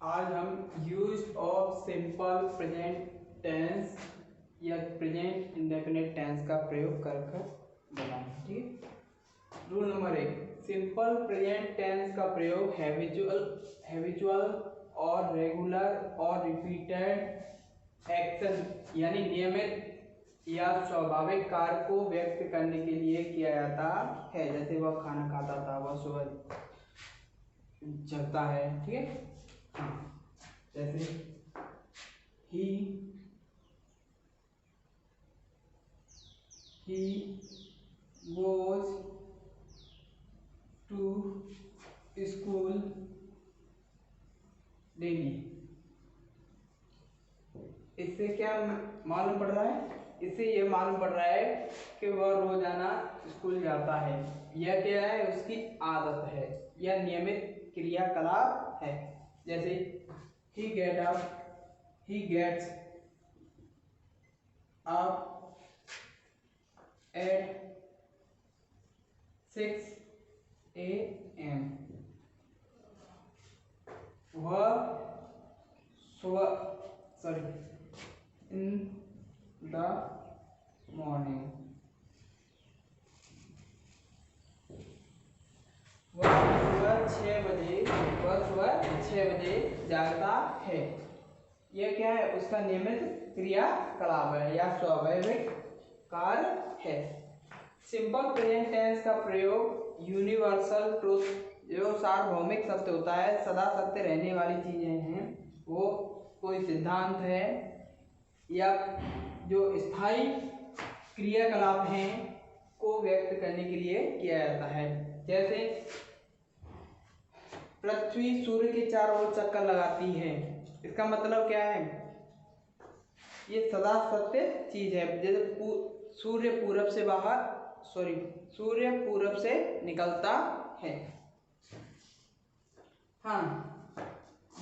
आज हम use of simple present tense या प्रेजेंट इंडेफिनिट टेंस का प्रयोग कर बनाएंगे। ठीक है। Rule number 1, simple present tense का प्रयोग हैबिचुअल और रेगुलर और रिपीटेड एक्शन यानी नियमित या स्वाभाविक कार्य को व्यक्त करने के लिए किया जाता है। जैसे वह खाना खाता था, वह सुबह जगता है। ठीक है। हाँ, जैसे he goes to school daily। इससे क्या मालूम पड़ रहा है? इससे ये मालूम पड़ रहा है कि वह रोजाना स्कूल जाता है। यह क्या है? उसकी आदत है, यह नियमित क्रियाकलाप है। जैसे he gets up at 6 AM। वह सुबह in the morning वह सुबह 6 बजे जागता है। यह क्या है? उसका नियमित क्रियाकलाप है या स्वाभाविक कार्य है। सिंपल प्रेजेंट टेंस का प्रयोग यूनिवर्सल ट्रूथ, जो सार्वभौमिक सत्य होता है, सदा सत्य रहने वाली चीजें हैं, वो कोई सिद्धांत है या जो स्थायी क्रियाकलाप हैं को व्यक्त करने के लिए किया जाता है। जैसे पृथ्वी सूर्य के चारों ओर चक्कर लगाती है। इसका मतलब क्या है? ये सदा सत्य चीज है। जैसे सूर्य पूरब से निकलता है। हाँ,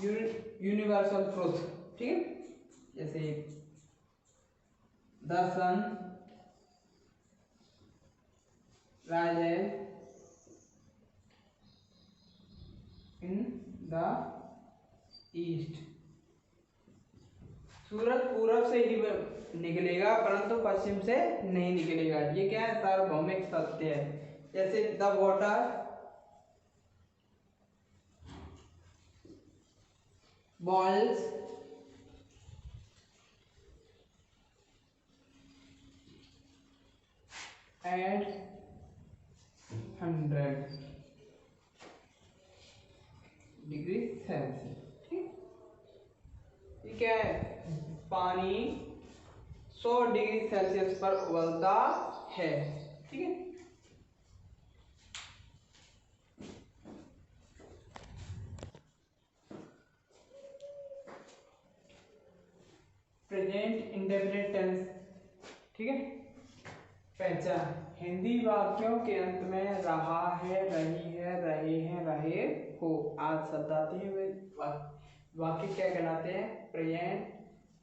यूनिवर्सल ट्रूथ। ठीक है। जैसे the sun rises in the east. सूरज पूरब से ही निकलेगा परंतु पश्चिम से नहीं निकलेगा। ये क्या है? सार्वभौमिक सत्य है। जैसे the water boils at 100 degree Celsius. ठीक, क्या है? पानी 100 डिग्री सेल्सियस पर उबलता है। ठीक है। Present indefinite tense. ठीक है। पहचान, हिंदी वाक्यों के अंत में रहा है, रही है, रहे हैं, रहे हो आदि शब्द आते हैं। वे वाक्य क्या कहलाते हैं? प्रेजेंट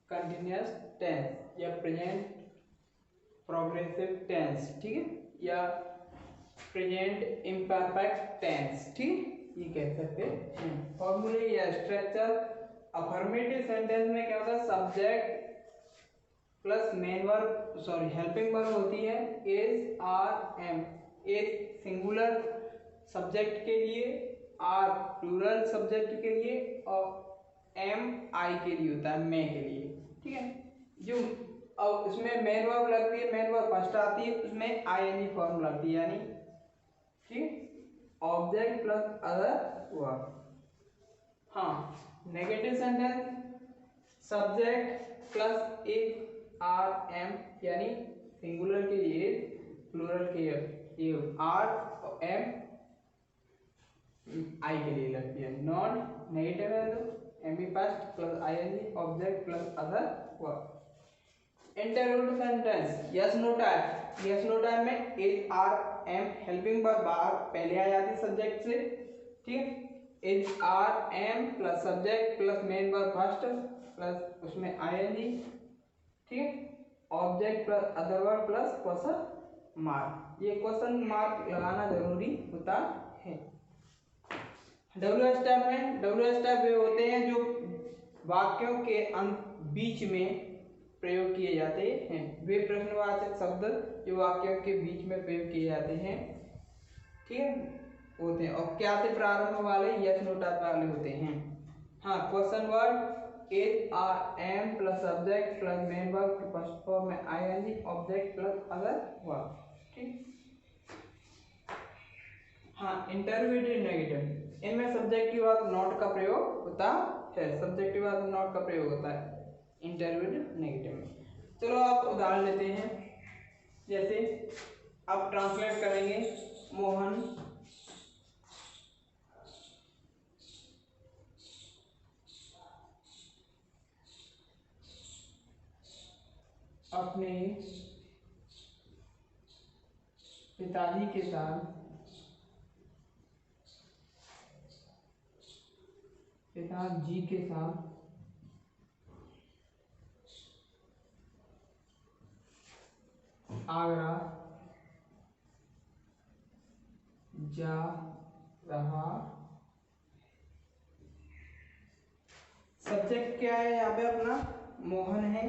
कंटिन्यूअस टेंस या प्रेजेंट प्रोग्रेसिव टेंस। ठीक है। या प्रेजेंट इम्परफेक्ट टेंस। ठीक है, ये कह सकते हैं। फॉर्मूले या स्ट्रक्चर, अफर्मेटिव सेंटेंस में क्या होता है? सब्जेक्ट प्लस हेल्पिंग वर्ब होती है is, are, am. Is singular subject के लिए, आर प्लूरल सब्जेक्ट के लिए और एम आई के लिए होता है, मैं के लिए। ठीक है। जो अब इसमें मेन वर्ब लगती है, मेन वर्ब फर्स्ट आती है, उसमें आईएनजी फॉर्म लगती है यानी। ठीक, ऑब्जेक्ट प्लस अदर वर्ब। हाँ, negative sentence subject plus is, are, am यानी सिंगुलर के लिए, प्लूरल के आर और एम आई के लिए लगती है। नॉन नेगेटिव है तो am e first plus ING, object plus other verb. Interrogative sentence yes no type. Yes no type में is, are, am helping verb बाहर पहले आ जाती सब्जेक्ट से। ठीक है। Is, are, am plus subject plus main verb first plus उसमें ING. ठीक है। Object plus other verb plus question mark. ये क्वेश्चन मार्क लगाना जरूरी होता है। डब्ल्यू स्टैप में डब्ल्यू स्टैप वे होते हैं जो वाक्यों के बीच में प्रयोग किए जाते हैं। वे प्रश्नवाचक शब्द जो वाक्यों के बीच में प्रयोग किए जाते हैं, ठीक है, होते हैं, और क्या से प्रारंभ वाले यस नो टाइप वाले होते हैं। हाँ, question word is are am plus subject plus main verb first form में ING object plus other verb, ठीक। हाँ, इंटरव्यूटिव नेगेटिव, इनमें सब्जेक्टिव और नॉट का प्रयोग होता है, सब्जेक्टिव और नॉट का प्रयोग होता है इंटरव्यूटिव नेगेटिव में। चलो आप उदाहरण लेते हैं, जैसे आप ट्रांसलेट करेंगे, मोहन अपने पिताजी के साथ पिताजी के साथ आगरा जा रहा। सब्जेक्ट क्या है यहाँ पे अपना, मोहन है,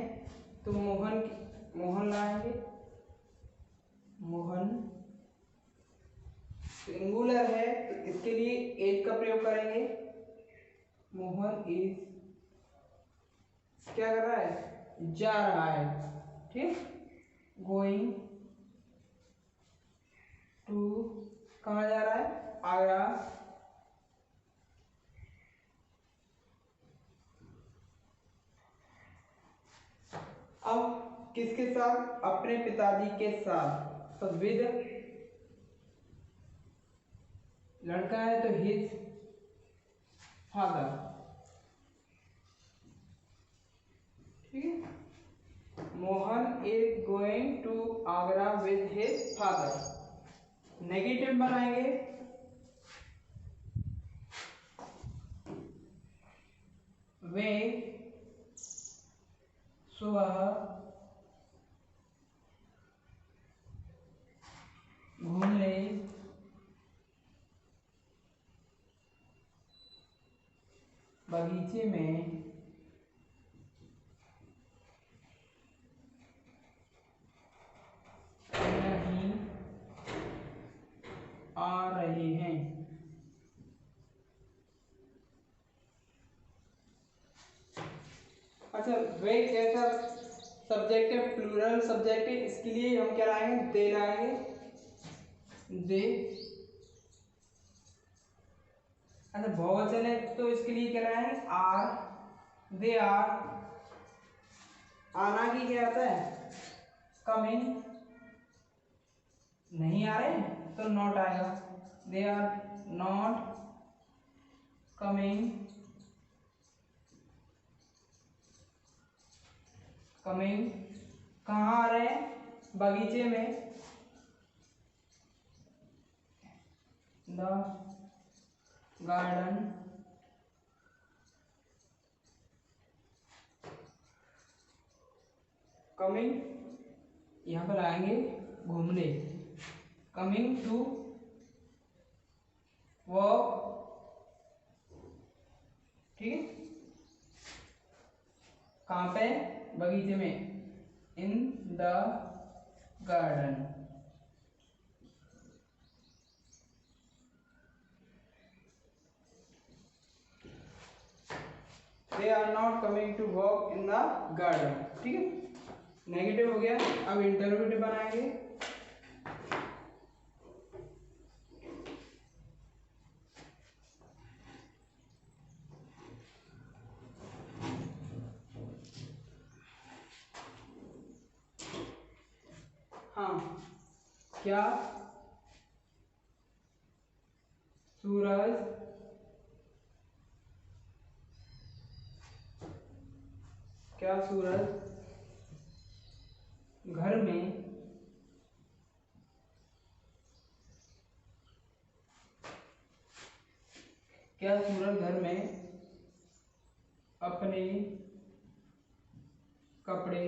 तो मोहन लाएंगे, मोहन सिंगुलर है तो इसके लिए एज का प्रयोग करेंगे। मोहन इज क्या कर रहा है, जा रहा है, ठीक। गोइंग टू कहाँ जा रहा है, आगरा। अब किसके साथ, अपने पिताजी के साथ, तो विद, लड़का है तो हिज फादर, ठीक है। Mohan is going to Agra with his father. Negative बनाएंगे, वे सुबह घूमने बगीचे में नहीं आ रहे हैं। अच्छा, वे कैसा सब्जेक्ट है, प्लूरल सब्जेक्ट है, इसके लिए हम क्या लाएंगे, दे लाएंगे, दे। अच्छा, बहुवचन है तो इसके लिए क्या लाएंगे, आर, दे आर। आना की क्या आता है, कमिंग, नहीं आ रहे तो नॉट आएगा, they are not coming, coming, कहाँ आ रहे हैं, बगीचे में, द गार्डन, कमिंग, यहाँ पर आएंगे घूमने, कमिंग टू वॉक, ठीक है, कहाँ पे, बगीचे में, in the garden. They are not coming to walk in the garden, ठीक है, नेगेटिव हो गया। अब इंटरव्यूटिव बनाएंगे, हाँ, क्या सूरज घर में अपने कपड़े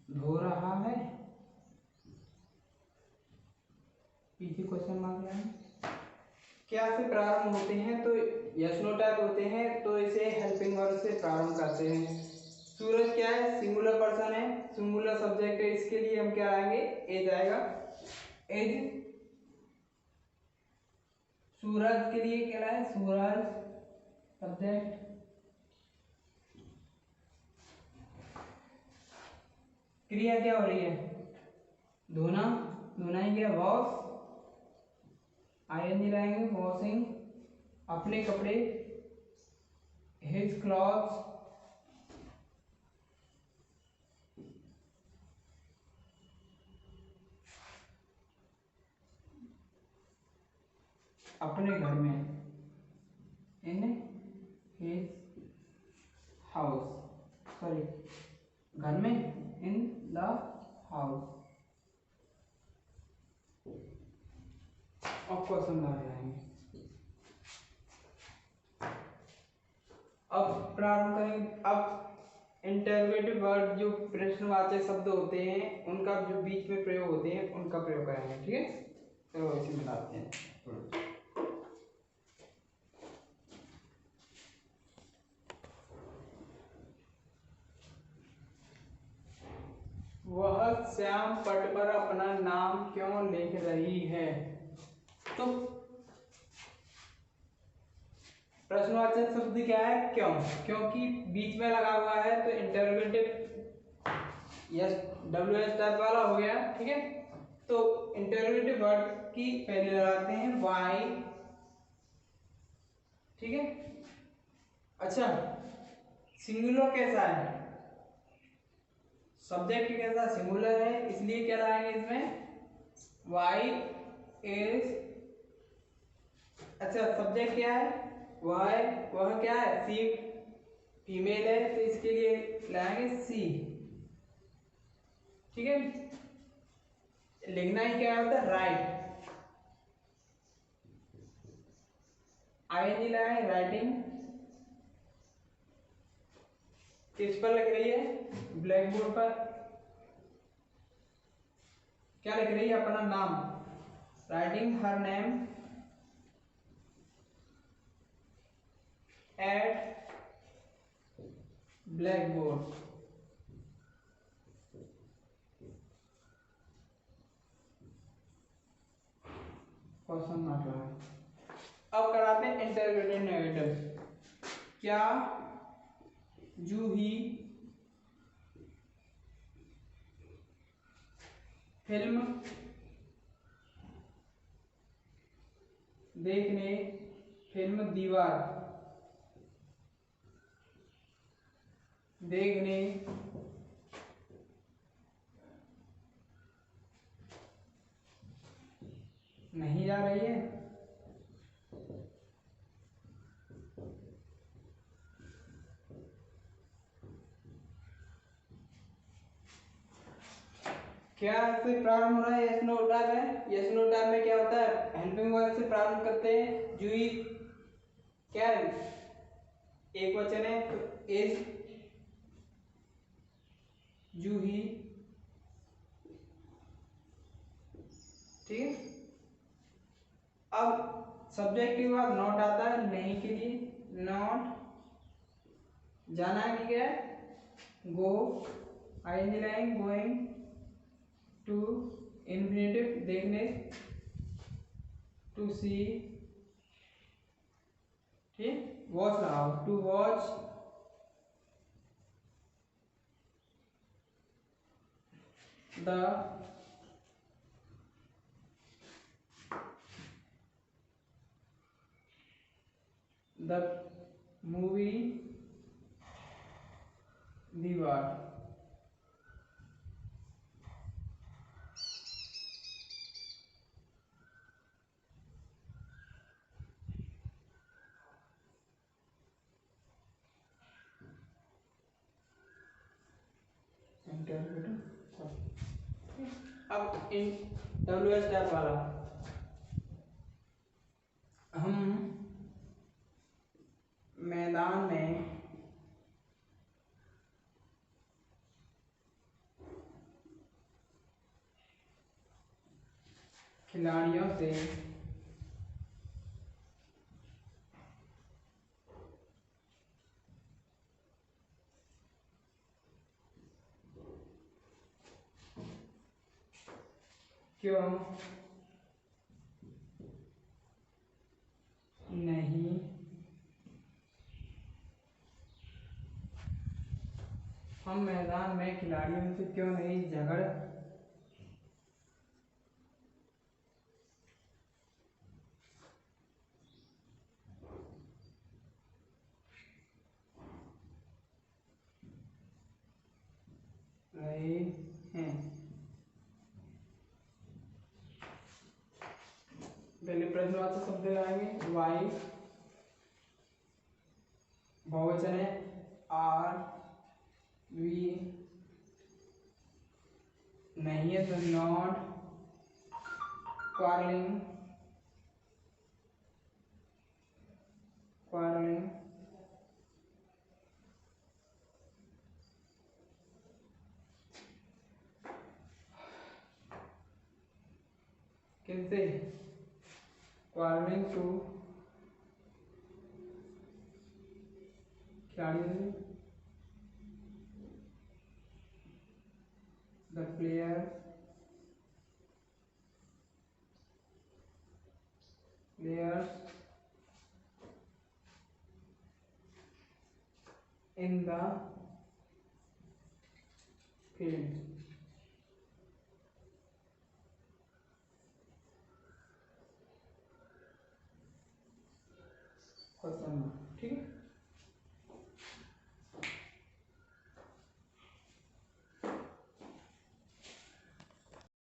धो रहा है, क्या से प्रारंभ होते हैं, तो यस नो टाइप होते हैं, तो इसे हेल्पिंग वर्ब से प्रारंभ करते हैं। सूरज क्या है, सिंगुलर पर्सन है, सिंगुलर सब्जेक्ट है, इसके लिए हम क्या लाएंगे, एज आएगा। एज सूरज के लिए क्या है, सूरज सब्जेक्ट। क्रिया क्या हो रही है, धोना, धोना ही क्या, वॉश, आयरन लाएंगे, वॉशिंग अपने कपड़े, हिज क्लॉथ्स, अपने घर में, इन हिज हाउस, सॉरी घर में, इन द हाउस। अब क्वेश्चन मार्क लगाएंगे। अब प्रारंभ करेंगे। अब इंटरोगेटिव वर्ड जो प्रश्नवाचक शब्द होते हैं उनका जो बीच में प्रयोग होते हैं उनका प्रयोग करेंगे, ठीक है। तो इसे मिलाते हैं। वह श्याम पट पर अपना नाम क्यों लिख रही है, तो प्रश्नवाचक शब्द क्या है, क्यों, क्योंकि बीच में लगा हुआ है तो interrogative yes W S type वाला हो गया, ठीक है। तो इंटरोगेटिव वर्ड की पहले लगाते हैं वाई, ठीक है। अच्छा, सिंगुलर कैसा है, सब्जेक्ट कैसा सिंगुलर है, इसलिए क्या लाएंगे इसमें, वाई इज। अच्छा, सब्जेक्ट क्या है, वह क्या है, सी फीमेल है, तो इसके लिए लाएंगे सी, ठीक है। लिखना ही क्या होता है, राइट, आई नहीं लाए, राइटिंग किस पर लिख रही है, ब्लैक बोर्ड पर। क्या लिख रही है, अपना नाम, writing her name at black board. Question mark लगा। अब कराते हैं इंटरोगेटिव नेगेटिव। क्या जूही फिल्म देखने, फिल्म दीवार देखने नहीं जा रही है, क्या से प्रारंभ हो रहा है, यस नो टाइप है। यस नो टाइप में क्या होता है, हेल्पिंग वर्ब से प्रारंभ करते हैं। जूही क्या है, एक वचन है, तो इज जूही, ठीक है। अब सब्जेक्ट के बाद नॉट आता है, नहीं के लिए, नॉट, जाना है ठीक है, गो, आई लाएंगे, गोइंग टू, इन्फिनेटिव देखने, टू सी, ठीक, वॉच लगाओ, टू वॉच द मूवी दीवार। अब इन डब्ल्यू एस टैप वाला, हम मैदान में खिलाड़ियों से क्यों नहीं हम मैदान में खिलाड़ियों से क्यों नहीं झगड़ रहे हैं। पहले प्रश्नवाचक शब्द लगाएंगे। वाई बहुवचन है, आर वी नहीं है तो नॉट, क्वारलिंग क्वारलिंग किससे, क्वारलिंग टू खिलाड़ियों से, the players in the field।